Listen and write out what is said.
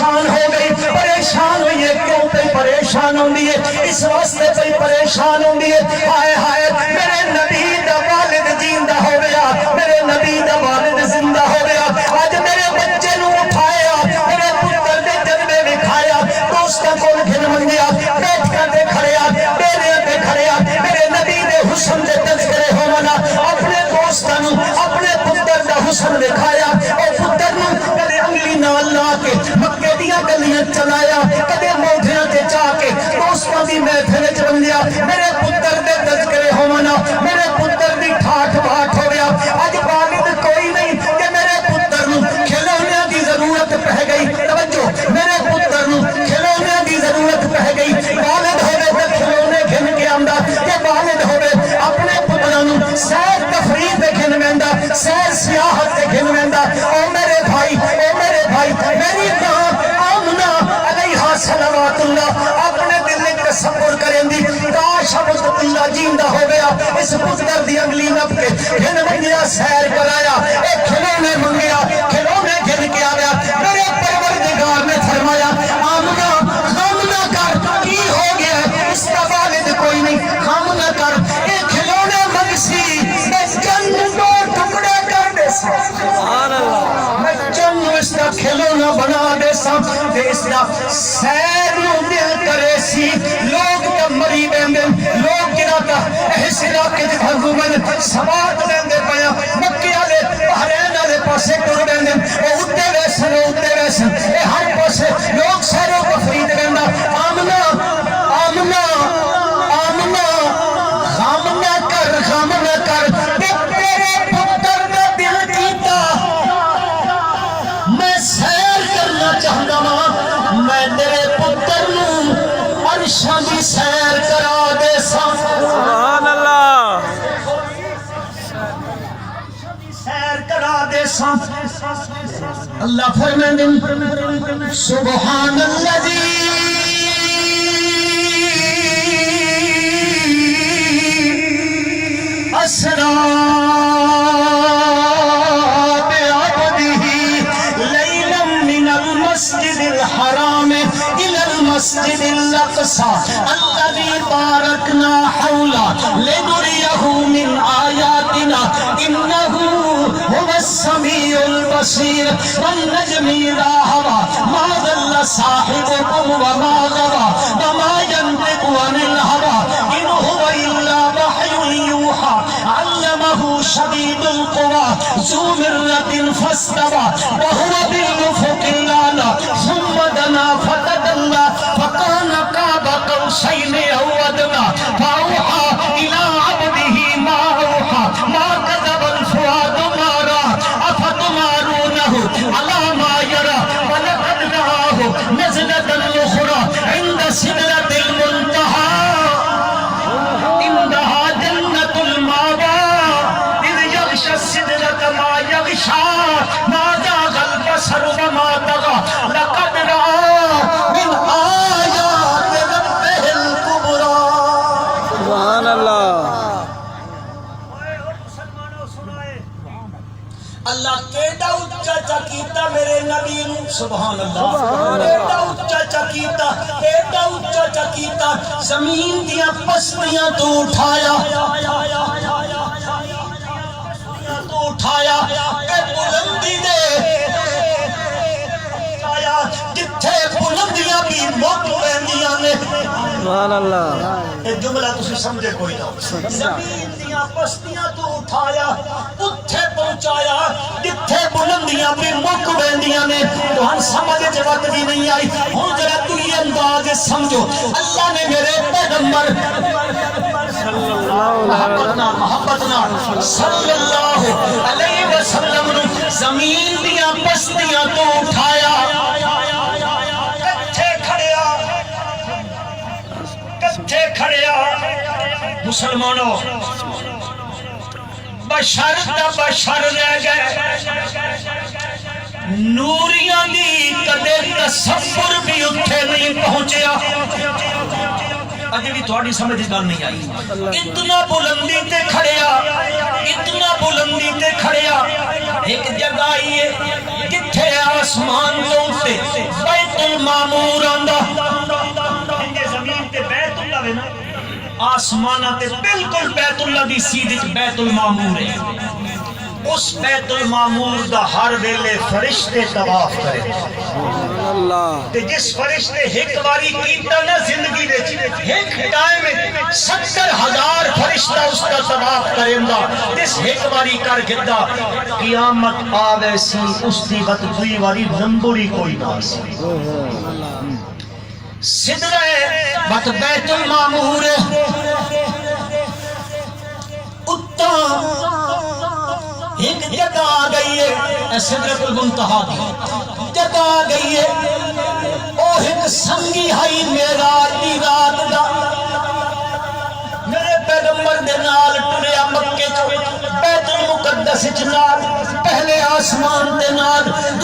پریشان ہو گئی. پریشان ہوئی ہے کیوں پہ پریشان ہوندی ہے؟ اس واسطے پہ پریشان ہوندی ہے. ہائے ہائے میرے نبی دا والد زندہ ہو گیا, میرے نبی دا والد زندہ ہو گیا. آج میرے بچے نو اٹھایا, میرے پتر دے جذبے وکھایا, دوستاں کول گھن منگیا, بیٹھیاں تے کھڑیا, ڈیریاں تے کھڑیا, میرے نبی دے حسن دے تذکرے ہونا, اپنے دوستاں نو اپنے پتر دا حسن دکھایا. او پتر نو کدے انگلی نال لا کے مکے دیاں گلیاں چلایا, کدے موڈھیاں تے جا کے دوستاں دی محفل وچ بندیا. میرے پتر دے تذکرے ہونا, میرے پتر دی ٹھاٹھ باٹھ ہو گیا. اج والد کوئی نہیں کہ میرے پتر نو کھلونے دی ضرورت پہ گئی. توجہ, میرے پتر نو کھلونے دی ضرورت پہ گئی. والد ہوے تے کھلونے گھن کے آندا, کہ والد ہوے اپنے پتراں نو سیر تفریح تے گھن ویندا, سیر سیاحت تے گھن ویندا. او میرے بھائی, او میرے بھائی, میری ماں آمنہ علیہا صلوات اللہ اپنے دل میں تصور کریں دی, کاش عبداللہ جیندہ ہو گیا, اس پتر دی انگلی نپ کے گھن منگیا, سیر کرایا, ایک کھلونے منگیا, کھلونے گھن کے آیا. میرے پروردگار نے فرمایا آمنہ غم نہ کر, کی ہو گیا اس کا والد کوئی نہیں, غم نہ کر, ایک کھلونے منگسی میں جن دو ٹکڑے کر دے سا, میں جن اس کا کھلونا بنا دے سا, اس کا سیر نو دل کرے سی. لوگ تا مری بیندن, لوگ گرا تا اس علاقے دی حکومت سبات لیندے پیا, مکے والے بحرین والے پاسے ٹر بیندن, او اتے ویسن, او اتے ویسن, اے ہر پاسے لوگ سیروں کو فرید بیندا. آمنہ آمنہ آمنہ غم نہ کر, غم نہ کر, تیرے پتر دا دل کیتا میں سیر کرنا چاہتا ہوں, میں تیرے پتر نو عرشاں دی سیر کرا دے سا. سبحان اللہ, سیر کرا دے سا. اللہ فرمائیں سبحان الذی اسرا المسجد الحرام إلى المسجد الأقصى الذي باركنا حوله لنريه من آياتنا إنه هو السميع البصير. والنجم إذا هوى ما ضل صاحبكم وما غوى وما ينطق عن الهوى إن هو إلا وحي يوحى علمه شديد القوى ذو مرة فاستوى وهو بالأفق الأعلى ثم دنا فتدلى فكان قاب قوسين أو أدنى فأوحى إلى عبده ما أوحى ما كذب الفؤاد ما رأى أفتمارونه على ما يرى ولقد رآه نزلة أخرى عند سدرة المنتهى عندها جنة المأوى إذ يغشى السدرة ما يغشى ما زاغ البصر وما طغى لقد رأى من آيات ربه الكبرى. سبحان اللہ. اللہ کیڑا اچا چکیتا میرے نبی نو, سبحان اللہ, کیڑا اچا چکیتا, کیڑا اچا چکیتا, زمین دیاں پستیاں تو اٹھایا, تو اٹھایا, کہ بلندی دے جتھے بلندیاں بھی مک پہندیاں نے. سبحان اللہ. یہ جملہ تسی سمجھے کوئی نہ, زمین دیاں پستیاں تو اٹھایا, اتھے پہنچایا جتھے بلندیاں بھی مک پہندیاں نے. تو ہم سمجھ وقت بھی نہیں آئی, ہوں ذرا تو یہ انداز سمجھو. اللہ نے میرے پیغمبر محبتنا صلی اللہ علیہ وسلم نو زمین دیاں پستیاں تو اٹھایا, کتھے کھڑیا, کتھے کھڑیا مسلمانوں, بشر دا بشر رہ گئے, نوریاں دی کدے تصور بھی اتھے نہیں پہنچیا. اجے بھی تھوڑی سمجھ گل نہیں آئی. اتنا بلندی تے کھڑیا, اتنا بلندی تے کھڑیا, ایک جگہ آئی ہے کتھے آسمان تو اتے بیت المعمور آندا انجے زمین تے بیت اللہ ہے نا آسمانہ تے بالکل بیت اللہ دی سیدھ بیت المعمور ہے اس بیت المعمور دا ہر ویلے فرشتے طواف کرے اللہ تے جس فرشتے ایک باری کیتا نا زندگی وچ ایک ٹائم 70,000 فرشتہ اس کا طواف کریں گا جس ایک باری کر گدا قیامت آوے سی اس دی بات دوئی باری نمبری کوئی نہ سی سدرہ بات بیت المعمور اتا ایک جگہ آ گئی ہے سدرۃ المنتہا دی جگہ آ گئی ہے او ایک سنگی ہائی معراج دی رات دا میرے پیغمبر دے نال ٹریا مکے چ بیت المقدس چ نال پہلے آسمان دے نال